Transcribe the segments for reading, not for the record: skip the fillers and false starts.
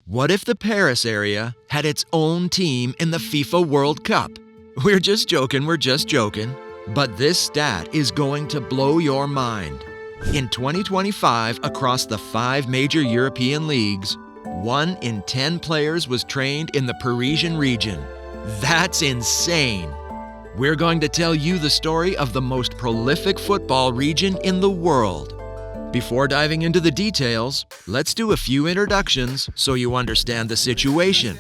What if the Paris area had its own team in the FIFA World Cup? We're just joking. But this stat is going to blow your mind. In 2025, across the 5 major European leagues, 1 in 10 players was trained in the Parisian region. That's insane! We're going to tell you the story of the most prolific football region in the world. Before diving into the details, let's do a few introductions so you understand the situation.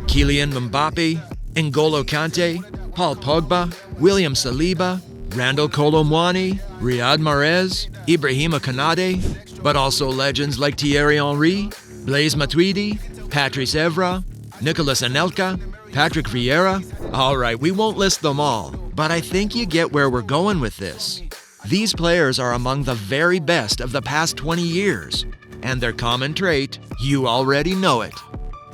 Kylian Mbappe, N'Golo Kante, Paul Pogba, William Saliba, Randal Kolo Muani, Riyad Mahrez, Ibrahima Konate, but also legends like Thierry Henry, Blaise Matuidi, Patrice Evra, Nicolas Anelka, Patrick Vieira. All right, we won't list them all, but I think you get where we're going with this. These players are among the very best of the past 20 years, and their common trait, you already know it.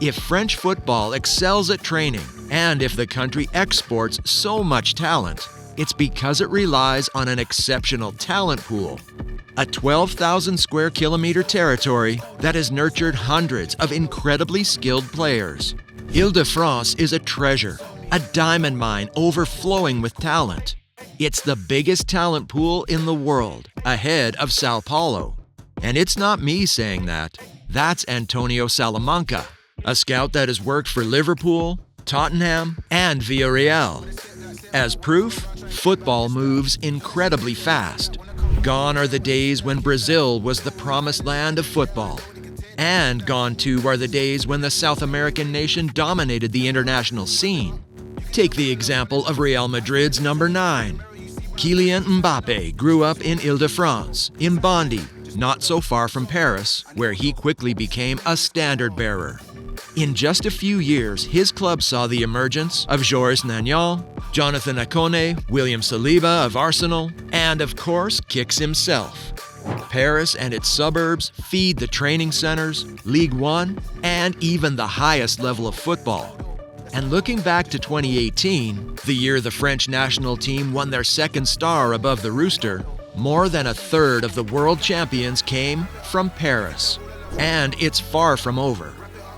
If French football excels at training, and if the country exports so much talent, it's because it relies on an exceptional talent pool. A 12,000 square kilometer territory that has nurtured hundreds of incredibly skilled players. Île-de-France is a treasure, a diamond mine overflowing with talent. It's the biggest talent pool in the world, ahead of Sao Paulo. And it's not me saying that. That's Antonio Salamanca, a scout that has worked for Liverpool, Tottenham, and Villarreal. As proof, football moves incredibly fast. Gone are the days when Brazil was the promised land of football. And gone too are the days when the South American nation dominated the international scene. Take the example of Real Madrid's number 9. Kylian Mbappe grew up in Île-de-France, in Bondy, not so far from Paris, where he quickly became a standard-bearer. In just a few years, his club saw the emergence of Joris Nagnan, Jonathan Akone, William Saliba of Arsenal, and of course, Kix himself. Paris and its suburbs feed the training centers, Ligue 1, and even the highest level of football. And looking back to 2018, the year the French national team won their second star above the rooster, more than a third of the world champions came from Paris. And it's far from over.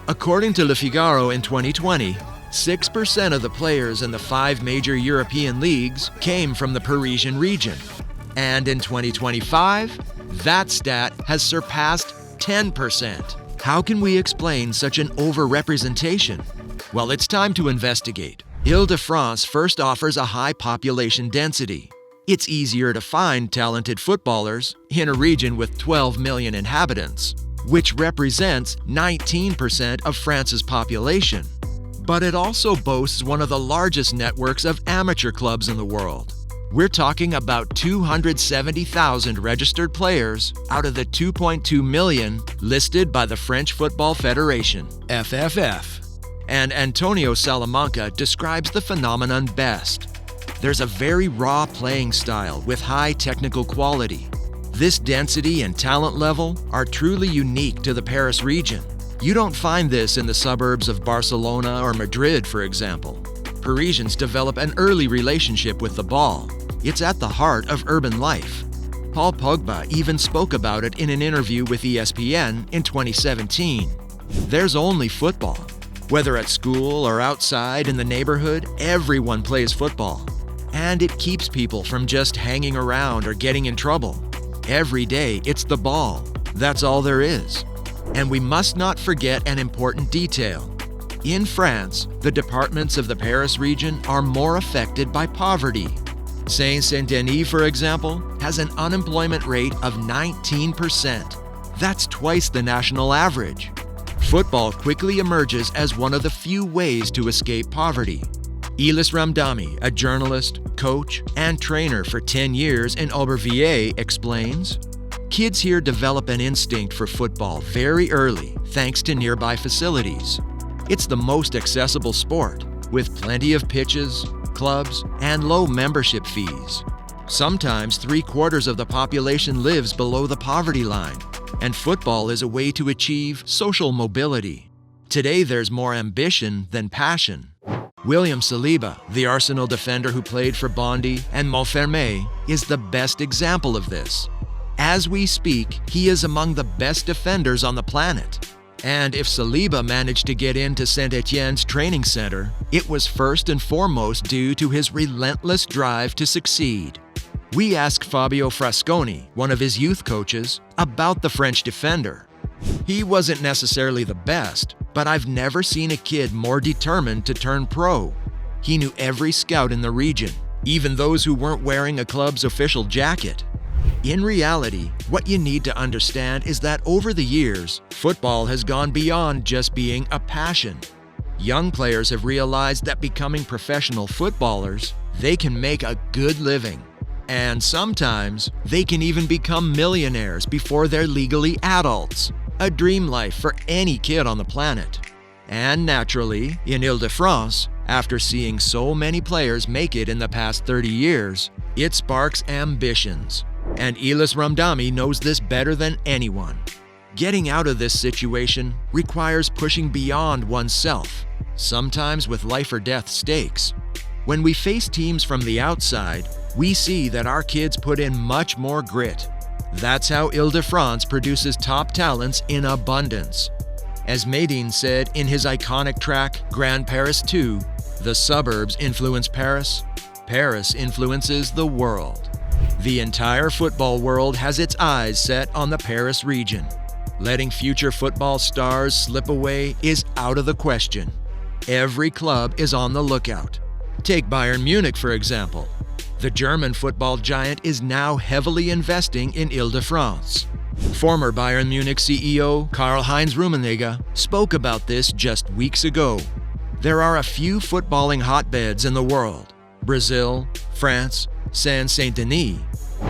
According to Le Figaro in 2020, 6% of the players in the 5 major European leagues came from the Parisian region. And in 2025, that stat has surpassed 10%. How can we explain such an overrepresentation? Well, it's time to investigate. Île-de-France first offers a high population density. It's easier to find talented footballers in a region with 12 million inhabitants, which represents 19% of France's population. But it also boasts one of the largest networks of amateur clubs in the world. We're talking about 270,000 registered players out of the 2.2 million listed by the French Football Federation, FFF. And Antonio Salamanca describes the phenomenon best. There's a very raw playing style with high technical quality. This density and talent level are truly unique to the Paris region. You don't find this in the suburbs of Barcelona or Madrid, for example. Parisians develop an early relationship with the ball. It's at the heart of urban life. Paul Pogba even spoke about it in an interview with ESPN in 2017. There's only football. Whether at school or outside in the neighborhood, everyone plays football. And it keeps people from just hanging around or getting in trouble. Every day, it's the ball. That's all there is. And we must not forget an important detail. In France, the departments of the Paris region are more affected by poverty. Saint-Denis, for example, has an unemployment rate of 19%. That's twice the national average. Football quickly emerges as one of the few ways to escape poverty. Elis Ramdami, a journalist, coach, and trainer for 10 years in Aubervilliers, explains, "Kids here develop an instinct for football very early, thanks to nearby facilities. It's the most accessible sport, with plenty of pitches, clubs, and low membership fees. Sometimes 3/4 of the population lives below the poverty line, and football is a way to achieve social mobility. Today there's more ambition than passion." William Saliba, the Arsenal defender who played for Bondy and Montfermeil, is the best example of this. As we speak, he is among the best defenders on the planet. And if Saliba managed to get into Saint-Étienne's training center, it was first and foremost due to his relentless drive to succeed. We asked Fabio Frasconi, one of his youth coaches, about the French defender. He wasn't necessarily the best, but I've never seen a kid more determined to turn pro. He knew every scout in the region, even those who weren't wearing a club's official jacket. In reality, what you need to understand is that over the years, football has gone beyond just being a passion. Young players have realized that becoming professional footballers, they can make a good living. And sometimes, they can even become millionaires before they're legally adults. A dream life for any kid on the planet. And naturally, in Île-de-France, after seeing so many players make it in the past 30 years, it sparks ambitions. And Ilis Ramdami knows this better than anyone. Getting out of this situation requires pushing beyond oneself, sometimes with life or death stakes. When we face teams from the outside, we see that our kids put in much more grit. That's how Île-de-France produces top talents in abundance. As Medine said in his iconic track, Grand Paris 2, the suburbs influence Paris, Paris influences the world. The entire football world has its eyes set on the Paris region. Letting future football stars slip away is out of the question. Every club is on the lookout. Take Bayern Munich, for example. The German football giant is now heavily investing in Île-de-France. Former Bayern Munich CEO Karl-Heinz Rummenigge spoke about this just weeks ago. There are a few footballing hotbeds in the world: Brazil, France, Saint-Denis.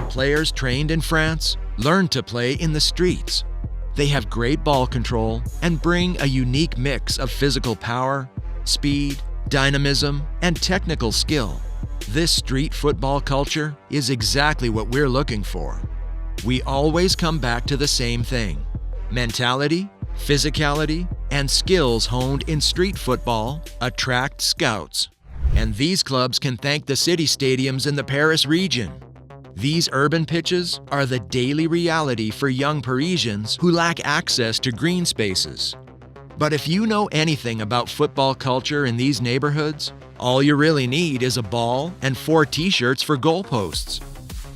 Players trained in France learn to play in the streets. They have great ball control and bring a unique mix of physical power, speed, dynamism, and technical skill. This street football culture is exactly what we're looking for. We always come back to the same thing: mentality, physicality, and skills honed in street football attract scouts. And these clubs can thank the city stadiums in the Paris region. These urban pitches are the daily reality for young Parisians who lack access to green spaces. But if you know anything about football culture in these neighborhoods, all you really need is a ball and 4 t-shirts for goalposts.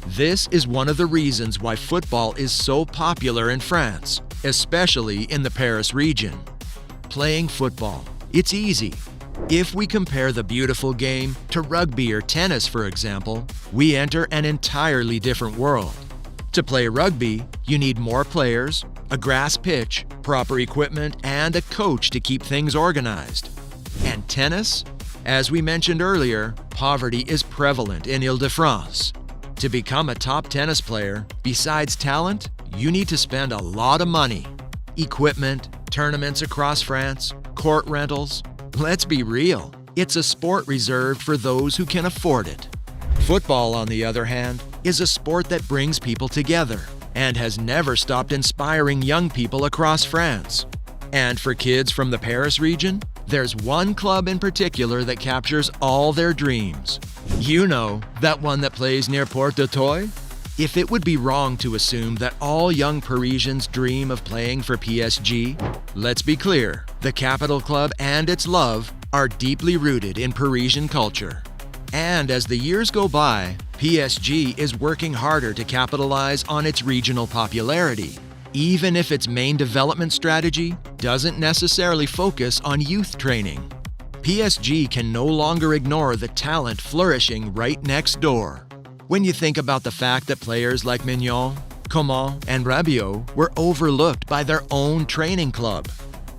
This is one of the reasons why football is so popular in France, especially in the Paris region. Playing football, it's easy. If we compare the beautiful game to rugby or tennis, for example, we enter an entirely different world. To play rugby, you need more players, a grass pitch, proper equipment, and a coach to keep things organized. And tennis? As we mentioned earlier, poverty is prevalent in Île-de-France. To become a top tennis player, besides talent, you need to spend a lot of money. Equipment, tournaments across France, court rentals. Let's be real, it's a sport reserved for those who can afford it. Football, on the other hand, is a sport that brings people together and has never stopped inspiring young people across France. And for kids from the Paris region, there's one club in particular that captures all their dreams. You know, that one that plays near Porte d'Auteuil? If it would be wrong to assume that all young Parisians dream of playing for PSG, let's be clear, the capital club and its love are deeply rooted in Parisian culture. And as the years go by, PSG is working harder to capitalize on its regional popularity, even if its main development strategy doesn't necessarily focus on youth training. PSG can no longer ignore the talent flourishing right next door. When you think about the fact that players like Mignon, Coman, and Rabiot were overlooked by their own training club,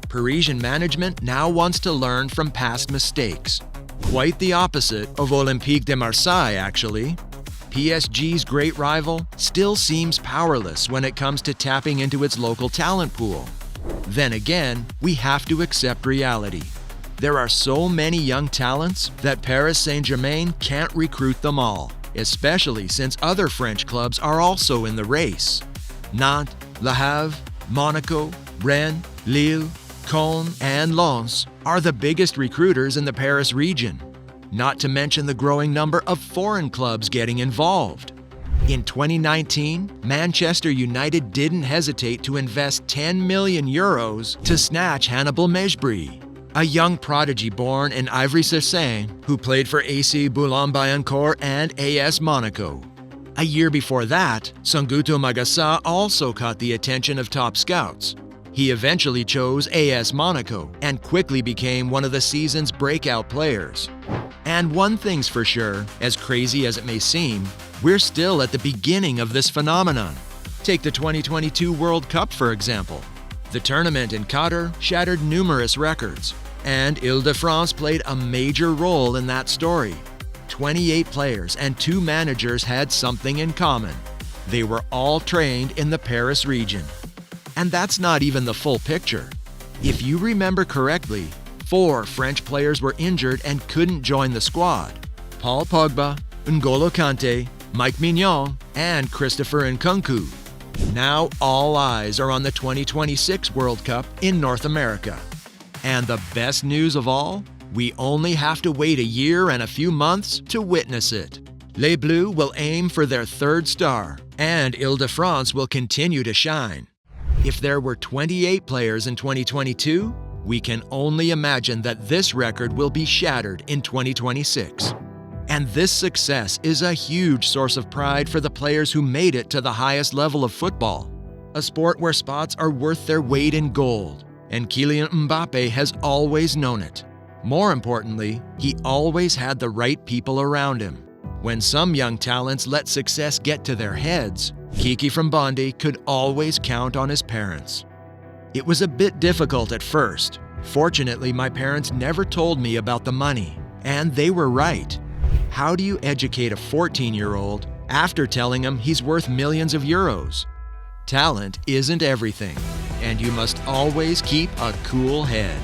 Parisian management now wants to learn from past mistakes. Quite the opposite of Olympique de Marseille, actually. PSG's great rival still seems powerless when it comes to tapping into its local talent pool. Then again, we have to accept reality. There are so many young talents that Paris Saint-Germain can't recruit them all, especially since other French clubs are also in the race. Nantes, Le Havre, Monaco, Rennes, Lille, Caen, and Lens are the biggest recruiters in the Paris region, not to mention the growing number of foreign clubs getting involved. In 2019, Manchester United didn't hesitate to invest €10 million to snatch Hannibal Mejbri, a young prodigy born in Ivry-sur-Seine who played for AC Boulogne-Billancourt and AS Monaco. A year before that, Sunguto Magasa also caught the attention of top scouts. He eventually chose AS Monaco and quickly became one of the season's breakout players. And one thing's for sure, as crazy as it may seem, we're still at the beginning of this phenomenon. Take the 2022 World Cup, for example. The tournament in Qatar shattered numerous records, and Île-de-France played a major role in that story. 28 players and 2 managers had something in common. They were all trained in the Paris region. And that's not even the full picture. If you remember correctly, 4 French players were injured and couldn't join the squad: Paul Pogba, N'Golo Kante, Mike Mignon, and Christopher Nkunku. Now all eyes are on the 2026 World Cup in North America. And the best news of all? We only have to wait a year and a few months to witness it. Les Bleus will aim for their 3rd star, and Île-de-France will continue to shine. If there were 28 players in 2022, we can only imagine that this record will be shattered in 2026. And this success is a huge source of pride for the players who made it to the highest level of football, a sport where spots are worth their weight in gold, and Kylian Mbappé has always known it. More importantly, he always had the right people around him. When some young talents let success get to their heads, Kiki from Bondi could always count on his parents. It was a bit difficult at first. Fortunately, my parents never told me about the money, and they were right. How do you educate a 14-year-old after telling him he's worth millions of euros? Talent isn't everything, and you must always keep a cool head.